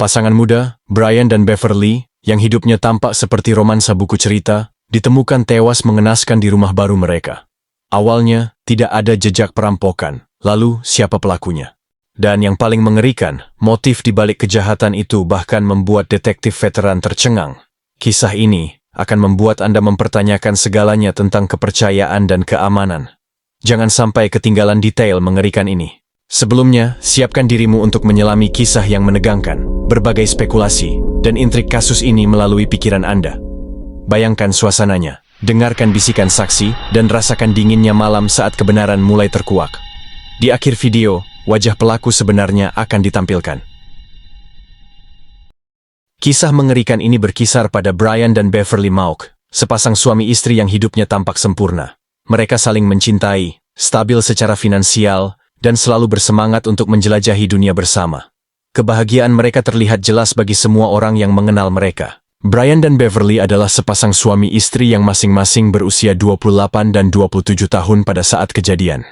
Pasangan muda, Brian dan Beverly, yang hidupnya tampak seperti romansa buku cerita, ditemukan tewas mengenaskan di rumah baru mereka. Awalnya, tidak ada jejak perampokan, lalu siapa pelakunya? Dan yang paling mengerikan, motif di balik kejahatan itu bahkan membuat detektif veteran tercengang. Kisah ini akan membuat Anda mempertanyakan segalanya tentang kepercayaan dan keamanan. Jangan sampai ketinggalan detail mengerikan ini. Sebelumnya, siapkan dirimu untuk menyelami kisah yang menegangkan, berbagai spekulasi, dan intrik kasus ini melalui pikiran Anda. Bayangkan suasananya, dengarkan bisikan saksi, dan rasakan dinginnya malam saat kebenaran mulai terkuak. Di akhir video, wajah pelaku sebenarnya akan ditampilkan. Kisah mengerikan ini berkisar pada Brian dan Beverly Mauk, sepasang suami istri yang hidupnya tampak sempurna. Mereka saling mencintai, stabil secara finansial, dan selalu bersemangat untuk menjelajahi dunia bersama. Kebahagiaan mereka terlihat jelas bagi semua orang yang mengenal mereka. Brian dan Beverly adalah sepasang suami istri yang masing-masing berusia 28 dan 27 tahun pada saat kejadian.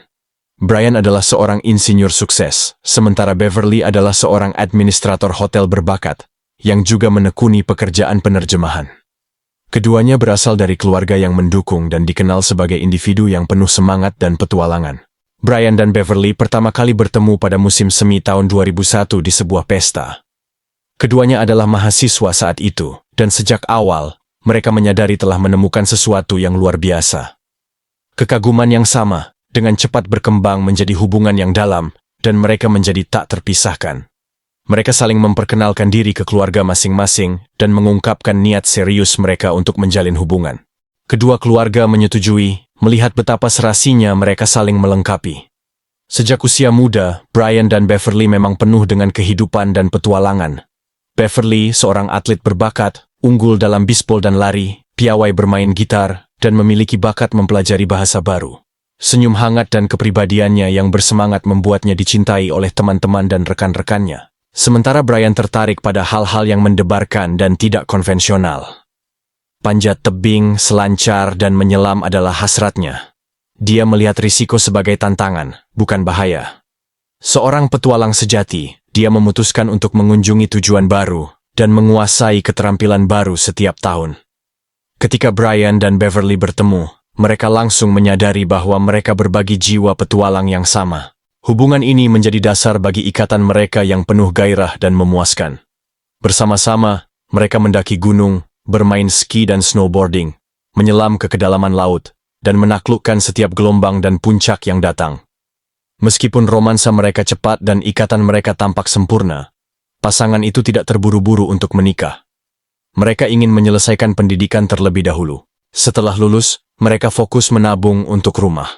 Brian adalah seorang insinyur sukses, sementara Beverly adalah seorang administrator hotel berbakat, yang juga menekuni pekerjaan penerjemahan. Keduanya berasal dari keluarga yang mendukung dan dikenal sebagai individu yang penuh semangat dan petualangan. Brian dan Beverly pertama kali bertemu pada musim semi tahun 2001 di sebuah pesta. Keduanya adalah mahasiswa saat itu, dan sejak awal, mereka menyadari telah menemukan sesuatu yang luar biasa. Kekaguman yang sama, dengan cepat berkembang menjadi hubungan yang dalam, dan mereka menjadi tak terpisahkan. Mereka saling memperkenalkan diri ke keluarga masing-masing, dan mengungkapkan niat serius mereka untuk menjalin hubungan. Kedua keluarga menyetujui, melihat betapa serasinya mereka saling melengkapi. Sejak usia muda, Brian dan Beverly memang penuh dengan kehidupan dan petualangan. Beverly, seorang atlet berbakat, unggul dalam bisbol dan lari, piawai bermain gitar, dan memiliki bakat mempelajari bahasa baru. Senyum hangat dan kepribadiannya yang bersemangat membuatnya dicintai oleh teman-teman dan rekan-rekannya. Sementara Brian tertarik pada hal-hal yang mendebarkan dan tidak konvensional. Panjat tebing, selancar, dan menyelam adalah hasratnya. Dia melihat risiko sebagai tantangan, bukan bahaya. Seorang petualang sejati, dia memutuskan untuk mengunjungi tujuan baru dan menguasai keterampilan baru setiap tahun. Ketika Brian dan Beverly bertemu, mereka langsung menyadari bahwa mereka berbagi jiwa petualang yang sama. Hubungan ini menjadi dasar bagi ikatan mereka yang penuh gairah dan memuaskan. Bersama-sama, mereka mendaki gunung, bermain ski dan snowboarding, menyelam ke kedalaman laut, dan menaklukkan setiap gelombang dan puncak yang datang. Meskipun romansa mereka cepat dan ikatan mereka tampak sempurna, pasangan itu tidak terburu-buru untuk menikah. Mereka ingin menyelesaikan pendidikan terlebih dahulu. Setelah lulus, mereka fokus menabung untuk rumah.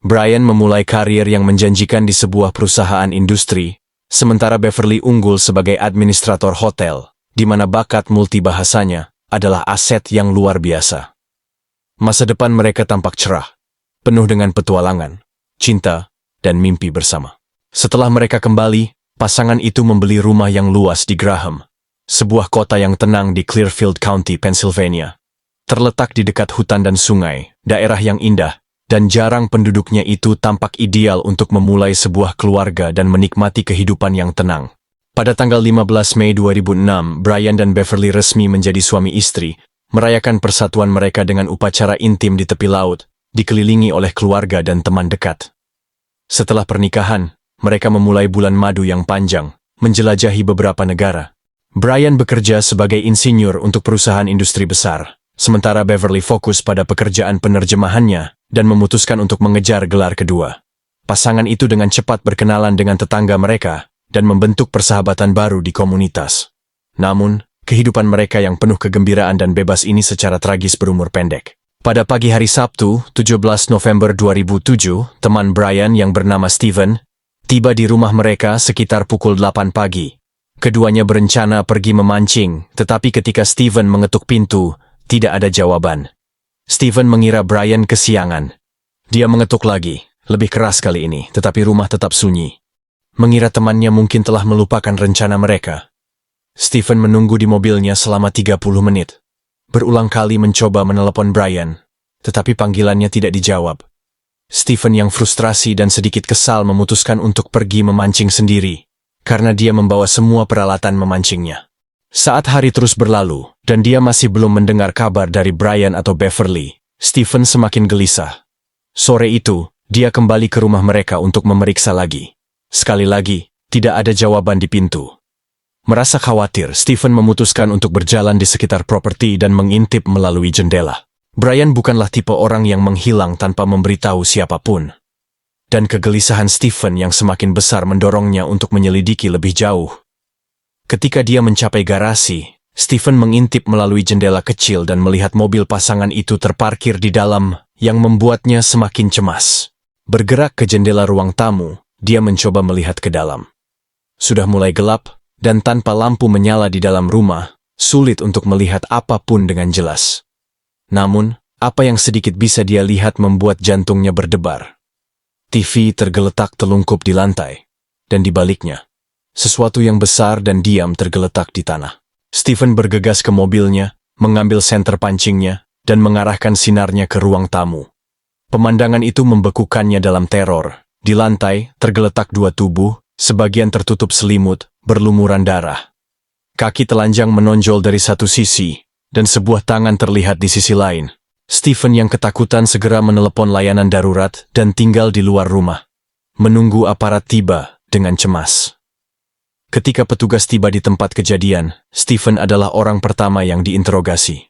Brian memulai karir yang menjanjikan di sebuah perusahaan industri, sementara Beverly unggul sebagai administrator hotel, di mana bakat multibahasanya adalah aset yang luar biasa. Masa depan mereka tampak cerah, penuh dengan petualangan, cinta, dan mimpi bersama. Setelah mereka kembali, pasangan itu membeli rumah yang luas di Graham, sebuah kota yang tenang di Clearfield County, Pennsylvania. Terletak di dekat hutan dan sungai, daerah yang indah, dan jarang penduduknya itu tampak ideal untuk memulai sebuah keluarga dan menikmati kehidupan yang tenang. Pada tanggal 15 Mei 2006, Brian dan Beverly resmi menjadi suami istri, merayakan persatuan mereka dengan upacara intim di tepi laut, dikelilingi oleh keluarga dan teman dekat. Setelah pernikahan, mereka memulai bulan madu yang panjang, menjelajahi beberapa negara. Brian bekerja sebagai insinyur untuk perusahaan industri besar, sementara Beverly fokus pada pekerjaan penerjemahannya dan memutuskan untuk mengejar gelar kedua. Pasangan itu dengan cepat berkenalan dengan tetangga mereka, dan membentuk persahabatan baru di komunitas. Namun, kehidupan mereka yang penuh kegembiraan dan bebas ini secara tragis berumur pendek. Pada pagi hari Sabtu, 17 November 2007, teman Brian yang bernama Steven tiba di rumah mereka sekitar pukul 8 pagi. Keduanya berencana pergi memancing, tetapi ketika Steven mengetuk pintu, tidak ada jawaban. Steven mengira Brian kesiangan. Dia mengetuk lagi, lebih keras kali ini, tetapi rumah tetap sunyi. Mengira temannya mungkin telah melupakan rencana mereka. Steven menunggu di mobilnya selama 30 menit. Berulang kali mencoba menelepon Brian, tetapi panggilannya tidak dijawab. Steven yang frustrasi dan sedikit kesal memutuskan untuk pergi memancing sendiri. karena dia membawa semua peralatan memancingnya. Saat hari terus berlalu, dan dia masih belum mendengar kabar dari Brian atau Beverly, Stephen semakin gelisah. Sore itu, dia kembali ke rumah mereka untuk memeriksa lagi. Sekali lagi, tidak ada jawaban di pintu. Merasa khawatir, Stephen memutuskan untuk berjalan di sekitar properti dan mengintip melalui jendela. Brian bukanlah tipe orang yang menghilang tanpa memberitahu siapapun. Dan kegelisahan Stephen yang semakin besar mendorongnya untuk menyelidiki lebih jauh. Ketika dia mencapai garasi, Stephen mengintip melalui jendela kecil dan melihat mobil pasangan itu terparkir di dalam, yang membuatnya semakin cemas. Bergerak ke jendela ruang tamu, dia mencoba melihat ke dalam. Sudah mulai gelap, dan tanpa lampu menyala di dalam rumah, sulit untuk melihat apapun dengan jelas. Namun, apa yang sedikit bisa dia lihat membuat jantungnya berdebar. TV tergeletak telungkup di lantai, dan di baliknya, sesuatu yang besar dan diam tergeletak di tanah. Stephen bergegas ke mobilnya, mengambil senter pancingnya, dan mengarahkan sinarnya ke ruang tamu. Pemandangan itu membekukannya dalam teror. Di lantai, tergeletak dua tubuh, sebagian tertutup selimut, berlumuran darah. Kaki telanjang menonjol dari satu sisi, dan sebuah tangan terlihat di sisi lain. Stephen yang ketakutan segera menelepon layanan darurat dan tinggal di luar rumah, menunggu aparat tiba dengan cemas. Ketika petugas tiba di tempat kejadian, Stephen adalah orang pertama yang diinterogasi.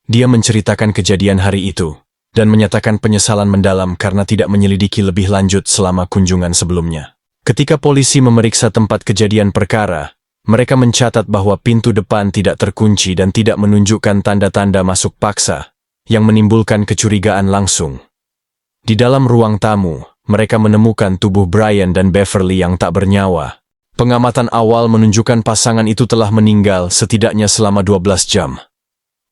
Dia menceritakan kejadian hari itu, dan menyatakan penyesalan mendalam karena tidak menyelidiki lebih lanjut selama kunjungan sebelumnya. Ketika polisi memeriksa tempat kejadian perkara, mereka mencatat bahwa pintu depan tidak terkunci dan tidak menunjukkan tanda-tanda masuk paksa, yang menimbulkan kecurigaan langsung. Di dalam ruang tamu, mereka menemukan tubuh Brian dan Beverly yang tak bernyawa. Pengamatan awal menunjukkan pasangan itu telah meninggal setidaknya selama 12 jam.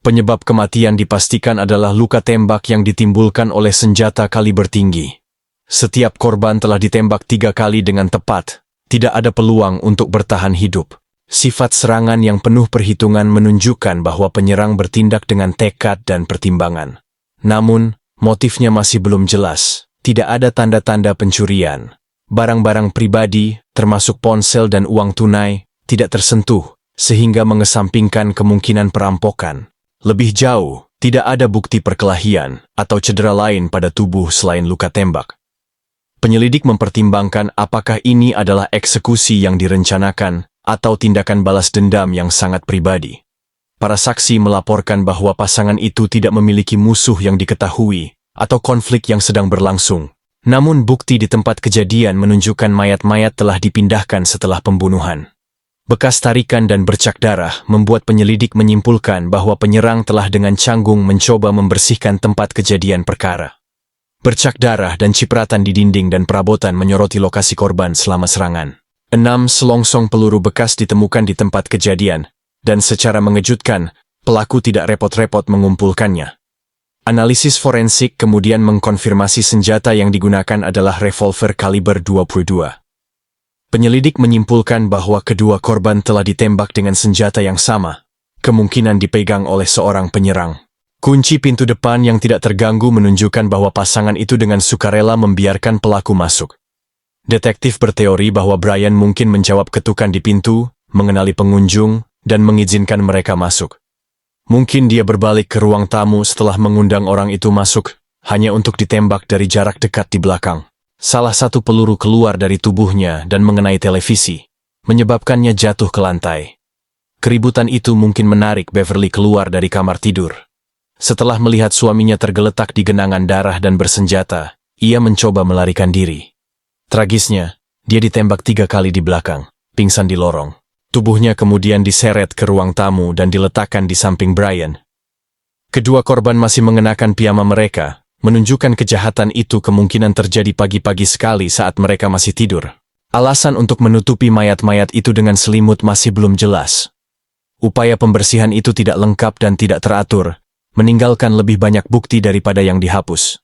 Penyebab kematian dipastikan adalah luka tembak yang ditimbulkan oleh senjata kaliber tinggi. Setiap korban telah ditembak 3 kali dengan tepat, tidak ada peluang untuk bertahan hidup. Sifat serangan yang penuh perhitungan menunjukkan bahwa penyerang bertindak dengan tekad dan pertimbangan. Namun, motifnya masih belum jelas. Tidak ada tanda-tanda pencurian. Barang-barang pribadi, termasuk ponsel dan uang tunai, tidak tersentuh, sehingga mengesampingkan kemungkinan perampokan. Lebih jauh, tidak ada bukti perkelahian atau cedera lain pada tubuh selain luka tembak. Penyelidik mempertimbangkan apakah ini adalah eksekusi yang direncanakan atau tindakan balas dendam yang sangat pribadi. Para saksi melaporkan bahwa pasangan itu tidak memiliki musuh yang diketahui atau konflik yang sedang berlangsung. Namun bukti di tempat kejadian menunjukkan mayat-mayat telah dipindahkan setelah pembunuhan. Bekas tarikan dan bercak darah membuat penyelidik menyimpulkan bahwa penyerang telah dengan canggung mencoba membersihkan tempat kejadian perkara. Bercak darah dan cipratan di dinding dan perabotan menyoroti lokasi korban selama serangan. 6 selongsong peluru bekas ditemukan di tempat kejadian, dan secara mengejutkan, pelaku tidak repot-repot mengumpulkannya. Analisis forensik kemudian mengkonfirmasi senjata yang digunakan adalah revolver kaliber 22. Penyelidik menyimpulkan bahwa kedua korban telah ditembak dengan senjata yang sama, kemungkinan dipegang oleh seorang penyerang. Kunci pintu depan yang tidak terganggu menunjukkan bahwa pasangan itu dengan sukarela membiarkan pelaku masuk. Detektif berteori bahwa Brian mungkin menjawab ketukan di pintu, mengenali pengunjung, dan mengizinkan mereka masuk. Mungkin dia berbalik ke ruang tamu setelah mengundang orang itu masuk, hanya untuk ditembak dari jarak dekat di belakang. Salah satu peluru keluar dari tubuhnya dan mengenai televisi, menyebabkannya jatuh ke lantai. Keributan itu mungkin menarik Beverly keluar dari kamar tidur. Setelah melihat suaminya tergeletak di genangan darah dan bersenjata, ia mencoba melarikan diri. Tragisnya, dia ditembak 3 kali di belakang, pingsan di lorong. Tubuhnya kemudian diseret ke ruang tamu dan diletakkan di samping Brian. Kedua korban masih mengenakan piyama mereka, menunjukkan kejahatan itu kemungkinan terjadi pagi-pagi sekali saat mereka masih tidur. Alasan untuk menutupi mayat-mayat itu dengan selimut masih belum jelas. Upaya pembersihan itu tidak lengkap dan tidak teratur, meninggalkan lebih banyak bukti daripada yang dihapus.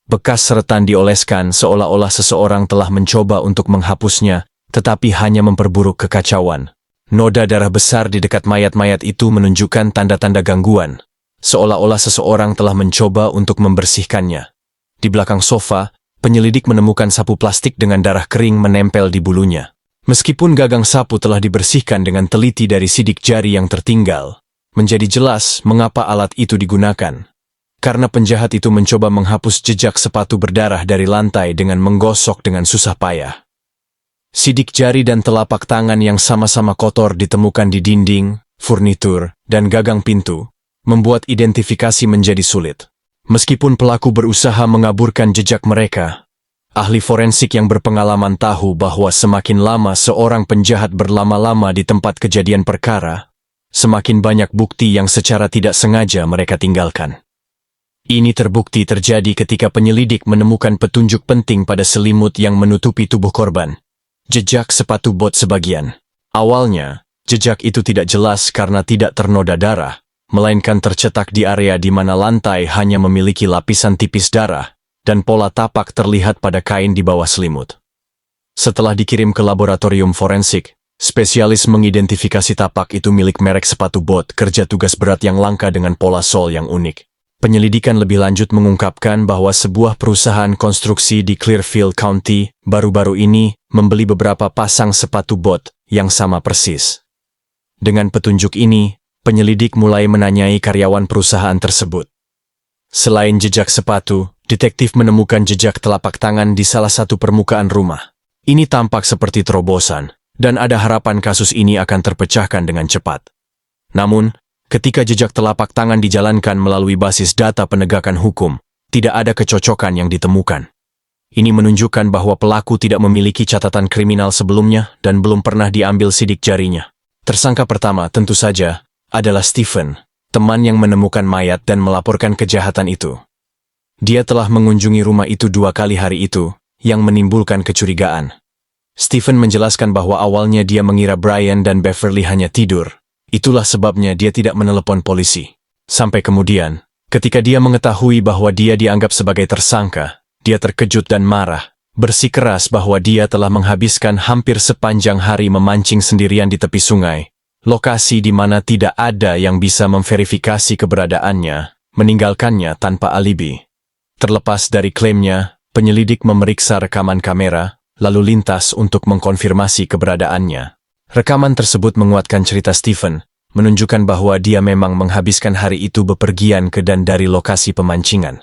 Bekas seretan dioleskan seolah-olah seseorang telah mencoba untuk menghapusnya, tetapi hanya memperburuk kekacauan. Noda darah besar di dekat mayat-mayat itu menunjukkan tanda-tanda gangguan, seolah-olah seseorang telah mencoba untuk membersihkannya. Di belakang sofa, penyelidik menemukan sapu plastik dengan darah kering menempel di bulunya. Meskipun gagang sapu telah dibersihkan dengan teliti dari sidik jari yang tertinggal, menjadi jelas mengapa alat itu digunakan. Karena penjahat itu mencoba menghapus jejak sepatu berdarah dari lantai dengan menggosok dengan susah payah. Sidik jari dan telapak tangan yang sama-sama kotor ditemukan di dinding, furnitur, dan gagang pintu, membuat identifikasi menjadi sulit. Meskipun pelaku berusaha mengaburkan jejak mereka, ahli forensik yang berpengalaman tahu bahwa semakin lama seorang penjahat berlama-lama di tempat kejadian perkara, semakin banyak bukti yang secara tidak sengaja mereka tinggalkan. Ini terbukti terjadi ketika penyelidik menemukan petunjuk penting pada selimut yang menutupi tubuh korban. Jejak sepatu bot sebagian. Awalnya, jejak itu tidak jelas karena tidak ternoda darah, melainkan tercetak di area di mana lantai hanya memiliki lapisan tipis darah, dan pola tapak terlihat pada kain di bawah selimut. Setelah dikirim ke laboratorium forensik, spesialis mengidentifikasi tapak itu milik merek sepatu bot kerja tugas berat yang langka dengan pola sol yang unik. Penyelidikan lebih lanjut mengungkapkan bahwa sebuah perusahaan konstruksi di Clearfield County baru-baru ini membeli beberapa pasang sepatu bot yang sama persis. Dengan petunjuk ini, penyelidik mulai menanyai karyawan perusahaan tersebut. Selain jejak sepatu, detektif menemukan jejak telapak tangan di salah satu permukaan rumah. Ini tampak seperti terobosan, dan ada harapan kasus ini akan terpecahkan dengan cepat. Namun, ketika jejak telapak tangan dijalankan melalui basis data penegakan hukum, tidak ada kecocokan yang ditemukan. Ini menunjukkan bahwa pelaku tidak memiliki catatan kriminal sebelumnya dan belum pernah diambil sidik jarinya. Tersangka pertama tentu saja adalah Stephen, teman yang menemukan mayat dan melaporkan kejahatan itu. Dia telah mengunjungi rumah itu 2 kali hari itu, yang menimbulkan kecurigaan. Stephen menjelaskan bahwa awalnya dia mengira Brian dan Beverly hanya tidur. Itulah sebabnya dia tidak menelepon polisi. Sampai kemudian, ketika dia mengetahui bahwa dia dianggap sebagai tersangka, dia terkejut dan marah, bersikeras bahwa dia telah menghabiskan hampir sepanjang hari memancing sendirian di tepi sungai, lokasi di mana tidak ada yang bisa memverifikasi keberadaannya, meninggalkannya tanpa alibi. Terlepas dari klaimnya, penyelidik memeriksa rekaman kamera, lalu lintas untuk mengkonfirmasi keberadaannya. Rekaman tersebut menguatkan cerita Stephen, menunjukkan bahwa dia memang menghabiskan hari itu bepergian ke dan dari lokasi pemancingan.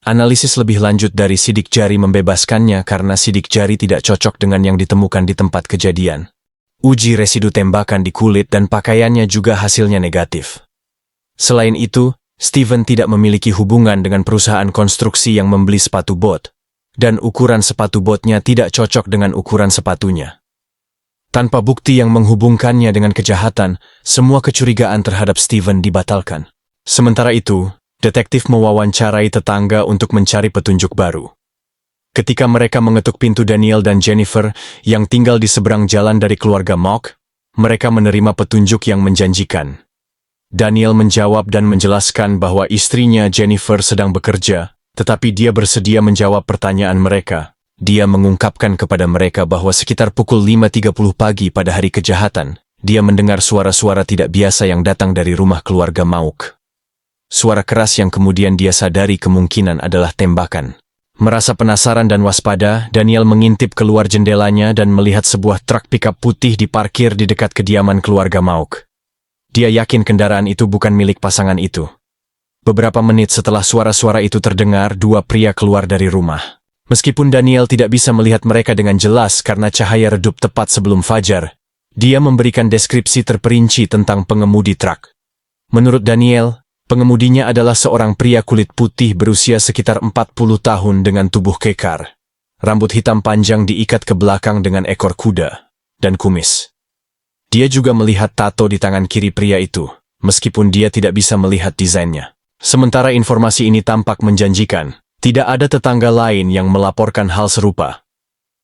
Analisis lebih lanjut dari sidik jari membebaskannya karena sidik jari tidak cocok dengan yang ditemukan di tempat kejadian. Uji residu tembakan di kulit dan pakaiannya juga hasilnya negatif. Selain itu, Stephen tidak memiliki hubungan dengan perusahaan konstruksi yang membeli sepatu bot, dan ukuran sepatu botnya tidak cocok dengan ukuran sepatunya. Tanpa bukti yang menghubungkannya dengan kejahatan, semua kecurigaan terhadap Stephen dibatalkan. Sementara itu, detektif mewawancarai tetangga untuk mencari petunjuk baru. Ketika mereka mengetuk pintu Daniel dan Jennifer yang tinggal di seberang jalan dari keluarga Mock, mereka menerima petunjuk yang menjanjikan. Daniel menjawab dan menjelaskan bahwa istrinya Jennifer sedang bekerja, tetapi dia bersedia menjawab pertanyaan mereka. Dia mengungkapkan kepada mereka bahwa sekitar pukul 5.30 pagi pada hari kejahatan, dia mendengar suara-suara tidak biasa yang datang dari rumah keluarga Mock. Suara keras yang kemudian dia sadari kemungkinan adalah tembakan. Merasa penasaran dan waspada, Daniel mengintip keluar jendelanya dan melihat sebuah truk pickup putih diparkir di dekat kediaman keluarga Mock. Dia yakin kendaraan itu bukan milik pasangan itu. Beberapa menit setelah suara-suara itu terdengar, 2 pria keluar dari rumah. Meskipun Daniel tidak bisa melihat mereka dengan jelas karena cahaya redup tepat sebelum fajar, dia memberikan deskripsi terperinci tentang pengemudi truk. Menurut Daniel, pengemudinya adalah seorang pria kulit putih berusia sekitar 40 tahun dengan tubuh kekar. Rambut hitam panjang diikat ke belakang dengan ekor kuda, dan kumis. Dia juga melihat tato di tangan kiri pria itu, meskipun dia tidak bisa melihat desainnya. Sementara informasi ini tampak menjanjikan, tidak ada tetangga lain yang melaporkan hal serupa.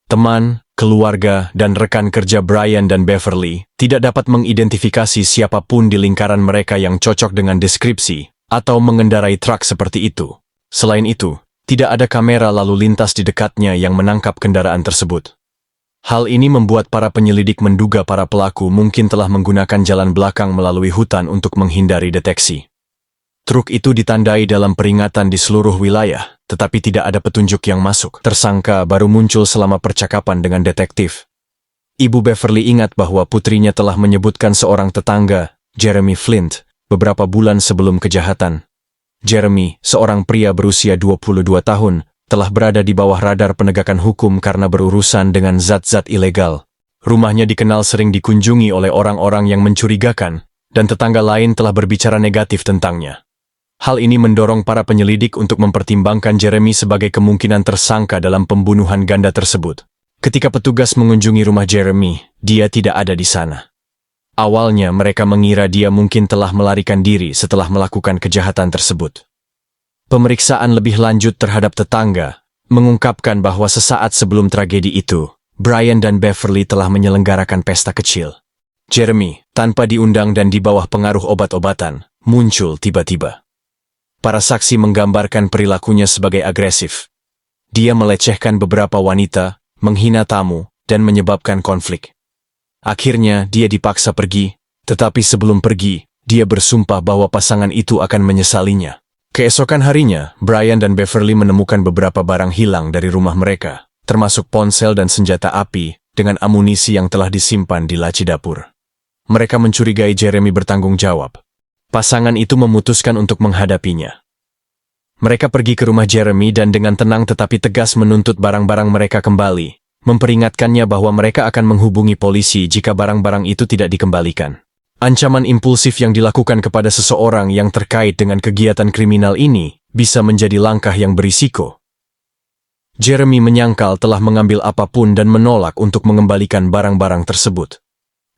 Teman, keluarga, dan rekan kerja Brian dan Beverly tidak dapat mengidentifikasi siapapun di lingkaran mereka yang cocok dengan deskripsi atau mengendarai truk seperti itu. Selain itu, tidak ada kamera lalu lintas di dekatnya yang menangkap kendaraan tersebut. Hal ini membuat para penyelidik menduga para pelaku mungkin telah menggunakan jalan belakang melalui hutan untuk menghindari deteksi. Truk itu ditandai dalam peringatan di seluruh wilayah, tetapi tidak ada petunjuk yang masuk. Tersangka baru muncul selama percakapan dengan detektif. Ibu Beverly ingat bahwa putrinya telah menyebutkan seorang tetangga, Jeremy Flint, beberapa bulan sebelum kejahatan. Jeremy, seorang pria berusia 22 tahun, telah berada di bawah radar penegakan hukum karena berurusan dengan zat-zat ilegal. Rumahnya dikenal sering dikunjungi oleh orang-orang yang mencurigakan, dan tetangga lain telah berbicara negatif tentangnya. Hal ini mendorong para penyelidik untuk mempertimbangkan Jeremy sebagai kemungkinan tersangka dalam pembunuhan ganda tersebut. Ketika petugas mengunjungi rumah Jeremy, dia tidak ada di sana. Awalnya mereka mengira dia mungkin telah melarikan diri setelah melakukan kejahatan tersebut. Pemeriksaan lebih lanjut terhadap tetangga mengungkapkan bahwa sesaat sebelum tragedi itu, Brian dan Beverly telah menyelenggarakan pesta kecil. Jeremy, tanpa diundang dan di bawah pengaruh obat-obatan, muncul tiba-tiba. Para saksi menggambarkan perilakunya sebagai agresif. Dia melecehkan beberapa wanita, menghina tamu, dan menyebabkan konflik. Akhirnya dia dipaksa pergi, tetapi sebelum pergi, dia bersumpah bahwa pasangan itu akan menyesalinya. Keesokan harinya, Brian dan Beverly menemukan beberapa barang hilang dari rumah mereka, termasuk ponsel dan senjata api dengan amunisi yang telah disimpan di laci dapur. Mereka mencurigai Jeremy bertanggung jawab. Pasangan itu memutuskan untuk menghadapinya. Mereka pergi ke rumah Jeremy dan dengan tenang tetapi tegas menuntut barang-barang mereka kembali, memperingatkannya bahwa mereka akan menghubungi polisi jika barang-barang itu tidak dikembalikan. Ancaman impulsif yang dilakukan kepada seseorang yang terkait dengan kegiatan kriminal ini bisa menjadi langkah yang berisiko. Jeremy menyangkal telah mengambil apapun dan menolak untuk mengembalikan barang-barang tersebut.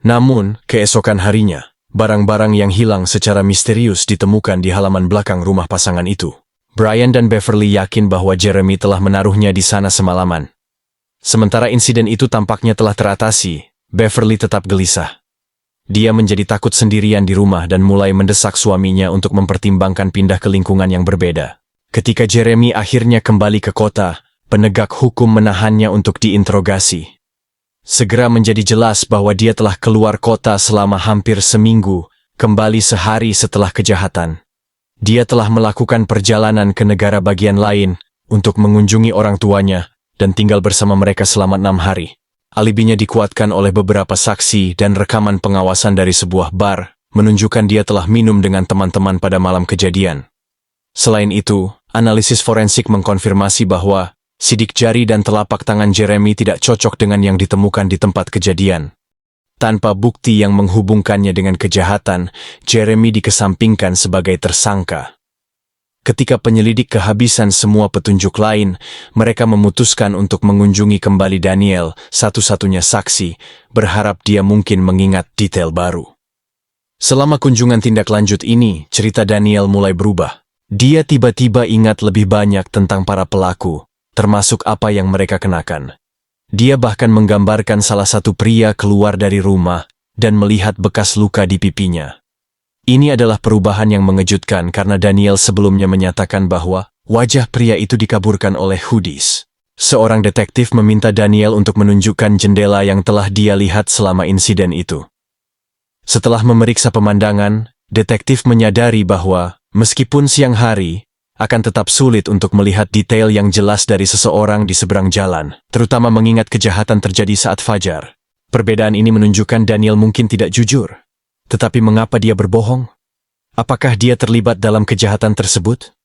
Namun, keesokan harinya, barang-barang yang hilang secara misterius ditemukan di halaman belakang rumah pasangan itu. Brian dan Beverly yakin bahwa Jeremy telah menaruhnya di sana semalaman. Sementara insiden itu tampaknya telah teratasi, Beverly tetap gelisah. Dia menjadi takut sendirian di rumah dan mulai mendesak suaminya untuk mempertimbangkan pindah ke lingkungan yang berbeda. Ketika Jeremy akhirnya kembali ke kota, penegak hukum menahannya untuk diinterogasi. Segera menjadi jelas bahwa dia telah keluar kota selama hampir seminggu, kembali sehari setelah kejahatan. Dia telah melakukan perjalanan ke negara bagian lain untuk mengunjungi orang tuanya dan tinggal bersama mereka selama 6 hari. Alibinya dikuatkan oleh beberapa saksi dan rekaman pengawasan dari sebuah bar, menunjukkan dia telah minum dengan teman-teman pada malam kejadian. Selain itu, analisis forensik mengkonfirmasi bahwa sidik jari dan telapak tangan Jeremy tidak cocok dengan yang ditemukan di tempat kejadian. Tanpa bukti yang menghubungkannya dengan kejahatan, Jeremy dikesampingkan sebagai tersangka. Ketika penyelidik kehabisan semua petunjuk lain, mereka memutuskan untuk mengunjungi kembali Daniel, satu-satunya saksi, berharap dia mungkin mengingat detail baru. Selama kunjungan tindak lanjut ini, cerita Daniel mulai berubah. Dia tiba-tiba ingat lebih banyak tentang para pelaku, termasuk apa yang mereka kenakan. Dia bahkan menggambarkan salah satu pria keluar dari rumah dan melihat bekas luka di pipinya. Ini adalah perubahan yang mengejutkan karena Daniel sebelumnya menyatakan bahwa wajah pria itu dikaburkan oleh hoodies. Seorang detektif meminta Daniel untuk menunjukkan jendela yang telah dia lihat selama insiden itu. Setelah memeriksa pemandangan, detektif menyadari bahwa meskipun siang hari, akan tetap sulit untuk melihat detail yang jelas dari seseorang di seberang jalan, terutama mengingat kejahatan terjadi saat fajar. Perbedaan ini menunjukkan Daniel mungkin tidak jujur. Tetapi mengapa dia berbohong? Apakah dia terlibat dalam kejahatan tersebut?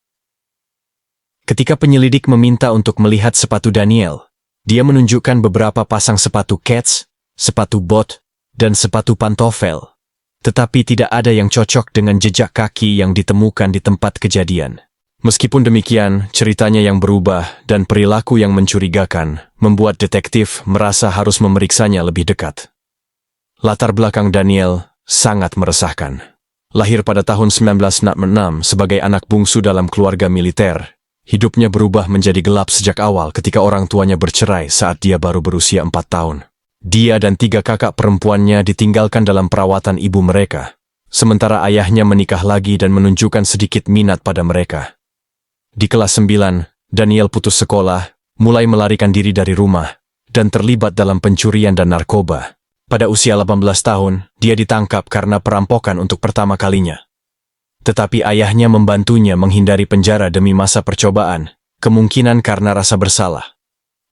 Ketika penyelidik meminta untuk melihat sepatu Daniel, dia menunjukkan beberapa pasang sepatu Keds, sepatu bot, dan sepatu pantofel. Tetapi tidak ada yang cocok dengan jejak kaki yang ditemukan di tempat kejadian. Meskipun demikian, ceritanya yang berubah dan perilaku yang mencurigakan membuat detektif merasa harus memeriksanya lebih dekat. Latar belakang Daniel sangat meresahkan. Lahir pada tahun 1966 sebagai anak bungsu dalam keluarga militer, hidupnya berubah menjadi gelap sejak awal ketika orang tuanya bercerai saat dia baru berusia 4 tahun. Dia dan 3 kakak perempuannya ditinggalkan dalam perawatan ibu mereka, sementara ayahnya menikah lagi dan menunjukkan sedikit minat pada mereka. Di kelas 9, Daniel putus sekolah, mulai melarikan diri dari rumah, dan terlibat dalam pencurian dan narkoba. Pada usia 18 tahun, dia ditangkap karena perampokan untuk pertama kalinya. Tetapi ayahnya membantunya menghindari penjara demi masa percobaan, kemungkinan karena rasa bersalah.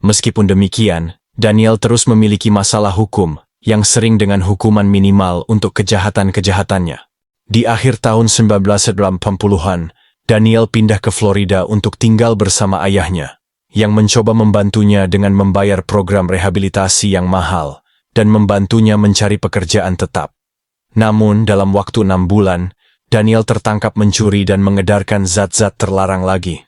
Meskipun demikian, Daniel terus memiliki masalah hukum, yang sering dengan hukuman minimal untuk kejahatan-kejahatannya. Di akhir tahun 1980-an, Daniel pindah ke Florida untuk tinggal bersama ayahnya, yang mencoba membantunya dengan membayar program rehabilitasi yang mahal, dan membantunya mencari pekerjaan tetap. Namun, dalam waktu 6 bulan, Daniel tertangkap mencuri dan mengedarkan zat-zat terlarang lagi.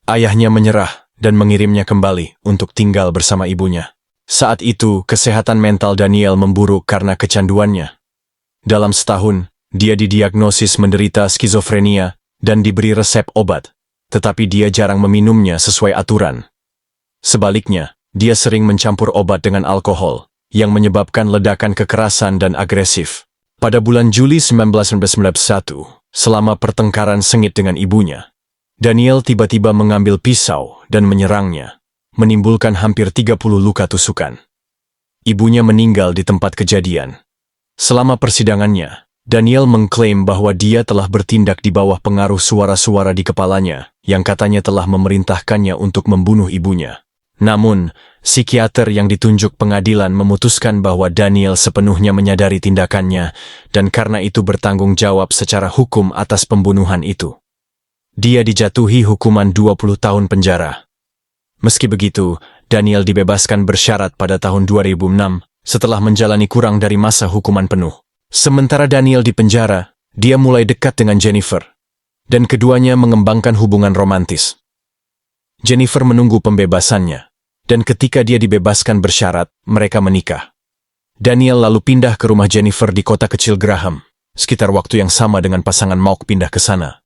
Ayahnya menyerah dan mengirimnya kembali untuk tinggal bersama ibunya. Saat itu, kesehatan mental Daniel memburuk karena kecanduannya. Dalam setahun, dia didiagnosis menderita skizofrenia dan diberi resep obat, tetapi dia jarang meminumnya sesuai aturan. Sebaliknya, dia sering mencampur obat dengan alkohol, yang menyebabkan ledakan kekerasan dan agresif. Pada bulan Juli 1991, selama pertengkaran sengit dengan ibunya, Daniel tiba-tiba mengambil pisau dan menyerangnya, menimbulkan hampir 30 luka tusukan. Ibunya meninggal di tempat kejadian. Selama persidangannya, Daniel mengklaim bahwa dia telah bertindak di bawah pengaruh suara-suara di kepalanya, yang katanya telah memerintahkannya untuk membunuh ibunya. Namun, psikiater yang ditunjuk pengadilan memutuskan bahwa Daniel sepenuhnya menyadari tindakannya dan karena itu bertanggung jawab secara hukum atas pembunuhan itu. Dia dijatuhi hukuman 20 tahun penjara. Meski begitu, Daniel dibebaskan bersyarat pada tahun 2006 setelah menjalani kurang dari masa hukuman penuh. Sementara Daniel di penjara, dia mulai dekat dengan Jennifer, dan keduanya mengembangkan hubungan romantis. Jennifer menunggu pembebasannya, dan ketika dia dibebaskan bersyarat, mereka menikah. Daniel lalu pindah ke rumah Jennifer di kota kecil Graham, sekitar waktu yang sama dengan pasangan Mauk pindah ke sana.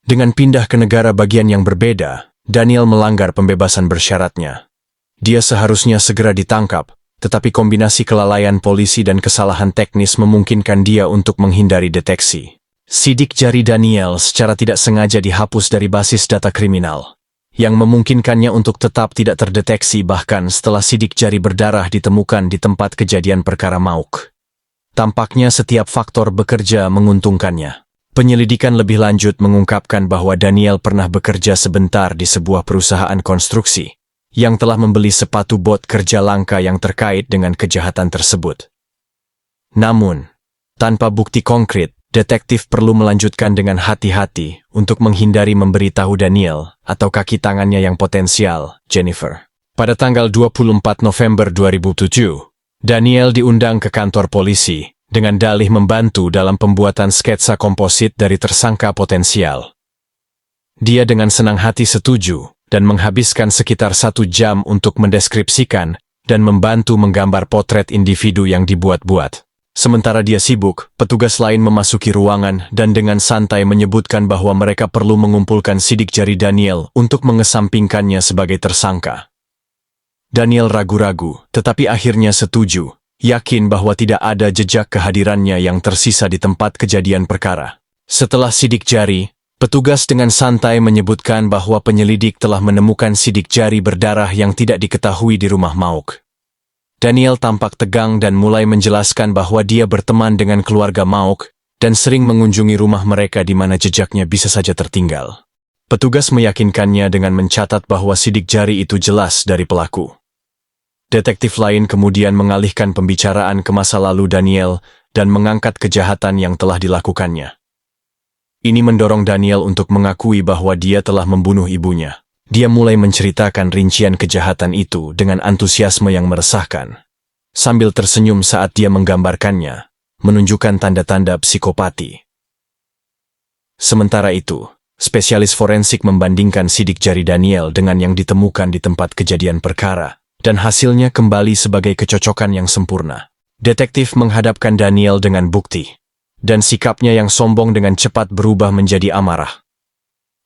Dengan pindah ke negara bagian yang berbeda, Daniel melanggar pembebasan bersyaratnya. Dia seharusnya segera ditangkap, tetapi kombinasi kelalaian polisi dan kesalahan teknis memungkinkan dia untuk menghindari deteksi. Sidik jari Daniel secara tidak sengaja dihapus dari basis data kriminal, yang memungkinkannya untuk tetap tidak terdeteksi bahkan setelah sidik jari berdarah ditemukan di tempat kejadian perkara Mauk. Tampaknya setiap faktor bekerja menguntungkannya. Penyelidikan lebih lanjut mengungkapkan bahwa Daniel pernah bekerja sebentar di sebuah perusahaan konstruksi, yang telah membeli sepatu bot kerja langka yang terkait dengan kejahatan tersebut. Namun, tanpa bukti konkret, detektif perlu melanjutkan dengan hati-hati untuk menghindari memberitahu Daniel atau kaki tangannya yang potensial, Jennifer. Pada tanggal 24 November 2007, Daniel diundang ke kantor polisi dengan dalih membantu dalam pembuatan sketsa komposit dari tersangka potensial. Dia dengan senang hati setuju dan menghabiskan sekitar 1 jam untuk mendeskripsikan dan membantu menggambar potret individu yang dibuat-buat. Sementara dia sibuk, petugas lain memasuki ruangan dan dengan santai menyebutkan bahwa mereka perlu mengumpulkan sidik jari Daniel untuk mengesampingkannya sebagai tersangka. Daniel ragu-ragu, tetapi akhirnya setuju, yakin bahwa tidak ada jejak kehadirannya yang tersisa di tempat kejadian perkara. Setelah sidik jari, petugas dengan santai menyebutkan bahwa penyelidik telah menemukan sidik jari berdarah yang tidak diketahui di rumah Mauk. Daniel tampak tegang dan mulai menjelaskan bahwa dia berteman dengan keluarga Mauk dan sering mengunjungi rumah mereka di mana jejaknya bisa saja tertinggal. Petugas meyakinkannya dengan mencatat bahwa sidik jari itu jelas dari pelaku. Detektif lain kemudian mengalihkan pembicaraan ke masa lalu Daniel dan mengangkat kejahatan yang telah dilakukannya. Ini mendorong Daniel untuk mengakui bahwa dia telah membunuh ibunya. Dia mulai menceritakan rincian kejahatan itu dengan antusiasme yang meresahkan, sambil tersenyum saat dia menggambarkannya, menunjukkan tanda-tanda psikopati. Sementara itu, spesialis forensik membandingkan sidik jari Daniel dengan yang ditemukan di tempat kejadian perkara, dan hasilnya kembali sebagai kecocokan yang sempurna. Detektif menghadapkan Daniel dengan bukti, dan sikapnya yang sombong dengan cepat berubah menjadi amarah.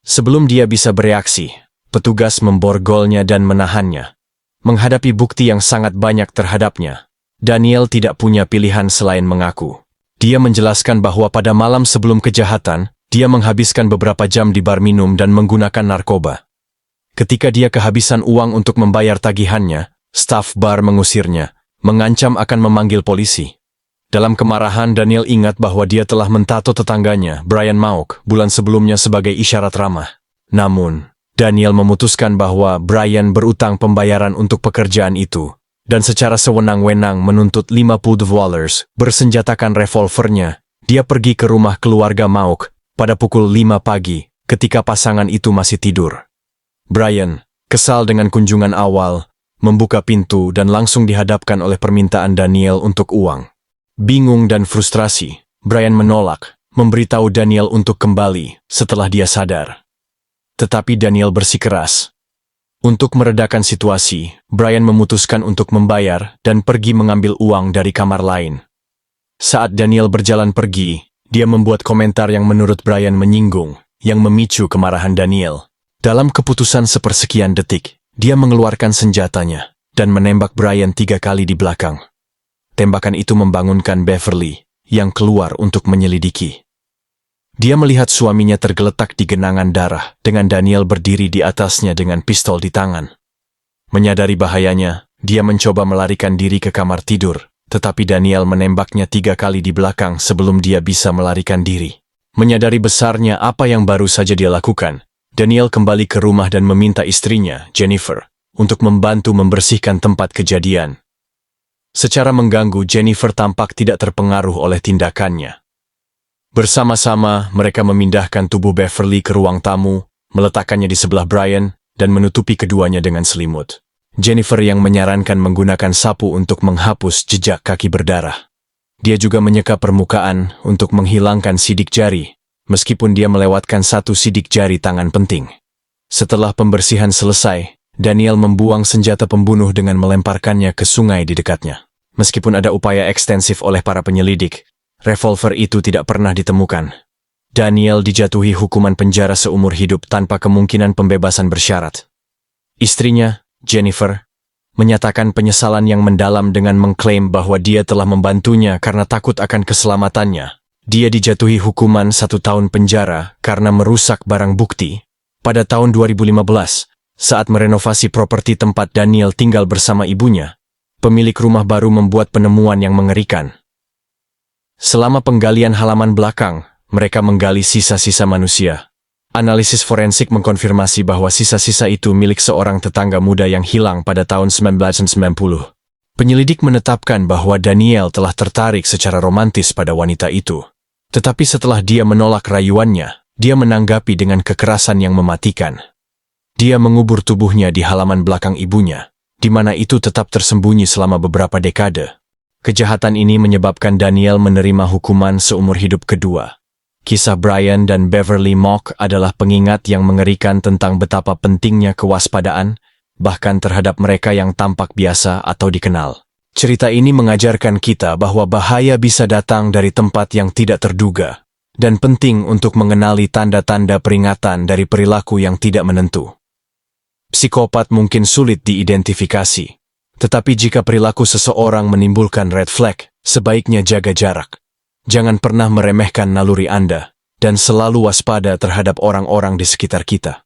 Sebelum dia bisa bereaksi, petugas memborgolnya dan menahannya. Menghadapi bukti yang sangat banyak terhadapnya, Daniel tidak punya pilihan selain mengaku. Dia menjelaskan bahwa pada malam sebelum kejahatan, dia menghabiskan beberapa jam di bar minum dan menggunakan narkoba. Ketika dia kehabisan uang untuk membayar tagihannya, staf bar mengusirnya, mengancam akan memanggil polisi. Dalam kemarahan, Daniel ingat bahwa dia telah mentato tetangganya, Brian Mauk, bulan sebelumnya sebagai isyarat ramah. Namun, Daniel memutuskan bahwa Brian berutang pembayaran untuk pekerjaan itu, dan secara sewenang-wenang menuntut 50 Dwellers bersenjatakan revolvernya. Dia pergi ke rumah keluarga Mauk pada pukul 5 pagi ketika pasangan itu masih tidur. Brian, kesal dengan kunjungan awal, membuka pintu dan langsung dihadapkan oleh permintaan Daniel untuk uang. Bingung dan frustrasi, Brian menolak, memberitahu Daniel untuk kembali setelah dia sadar. Tetapi Daniel bersikeras. Untuk meredakan situasi, Brian memutuskan untuk membayar dan pergi mengambil uang dari kamar lain. Saat Daniel berjalan pergi, dia membuat komentar yang menurut Brian menyinggung, yang memicu kemarahan Daniel. Dalam keputusan sepersekian detik, dia mengeluarkan senjatanya dan menembak Brian 3 kali di belakang. Tembakan itu membangunkan Beverly, yang keluar untuk menyelidiki. Dia melihat suaminya tergeletak di genangan darah dengan Daniel berdiri di atasnya dengan pistol di tangan. Menyadari bahayanya, dia mencoba melarikan diri ke kamar tidur. Tetapi Daniel menembaknya 3 kali di belakang sebelum dia bisa melarikan diri. Menyadari besarnya apa yang baru saja dia lakukan, Daniel kembali ke rumah dan meminta istrinya, Jennifer, untuk membantu membersihkan tempat kejadian. Secara mengganggu, Jennifer tampak tidak terpengaruh oleh tindakannya. Bersama-sama, mereka memindahkan tubuh Beverly ke ruang tamu, meletakkannya di sebelah Brian, dan menutupi keduanya dengan selimut. Jennifer yang menyarankan menggunakan sapu untuk menghapus jejak kaki berdarah. Dia juga menyeka permukaan untuk menghilangkan sidik jari, meskipun dia melewatkan 1 sidik jari tangan penting. Setelah pembersihan selesai, Daniel membuang senjata pembunuh dengan melemparkannya ke sungai di dekatnya. Meskipun ada upaya ekstensif oleh para penyelidik, revolver itu tidak pernah ditemukan. Daniel dijatuhi hukuman penjara seumur hidup tanpa kemungkinan pembebasan bersyarat. Istrinya, Jennifer, menyatakan penyesalan yang mendalam dengan mengklaim bahwa dia telah membantunya karena takut akan keselamatannya. Dia dijatuhi hukuman 1 tahun penjara karena merusak barang bukti. Pada tahun 2015, saat merenovasi properti tempat Daniel tinggal bersama ibunya, pemilik rumah baru membuat penemuan yang mengerikan. Selama penggalian halaman belakang, mereka menggali sisa-sisa manusia. Analisis forensik mengkonfirmasi bahwa sisa-sisa itu milik seorang tetangga muda yang hilang pada tahun 1990. Penyelidik menetapkan bahwa Daniel telah tertarik secara romantis pada wanita itu. Tetapi setelah dia menolak rayuannya, dia menanggapi dengan kekerasan yang mematikan. Dia mengubur tubuhnya di halaman belakang ibunya, di mana itu tetap tersembunyi selama beberapa dekade. Kejahatan ini menyebabkan Daniel menerima hukuman seumur hidup kedua. Kisah Brian dan Beverly Mauk adalah pengingat yang mengerikan tentang betapa pentingnya kewaspadaan, bahkan terhadap mereka yang tampak biasa atau dikenal. Cerita ini mengajarkan kita bahwa bahaya bisa datang dari tempat yang tidak terduga, dan penting untuk mengenali tanda-tanda peringatan dari perilaku yang tidak menentu. Psikopat mungkin sulit diidentifikasi, tetapi jika perilaku seseorang menimbulkan red flag, sebaiknya jaga jarak. Jangan pernah meremehkan naluri Anda, dan selalu waspada terhadap orang-orang di sekitar kita.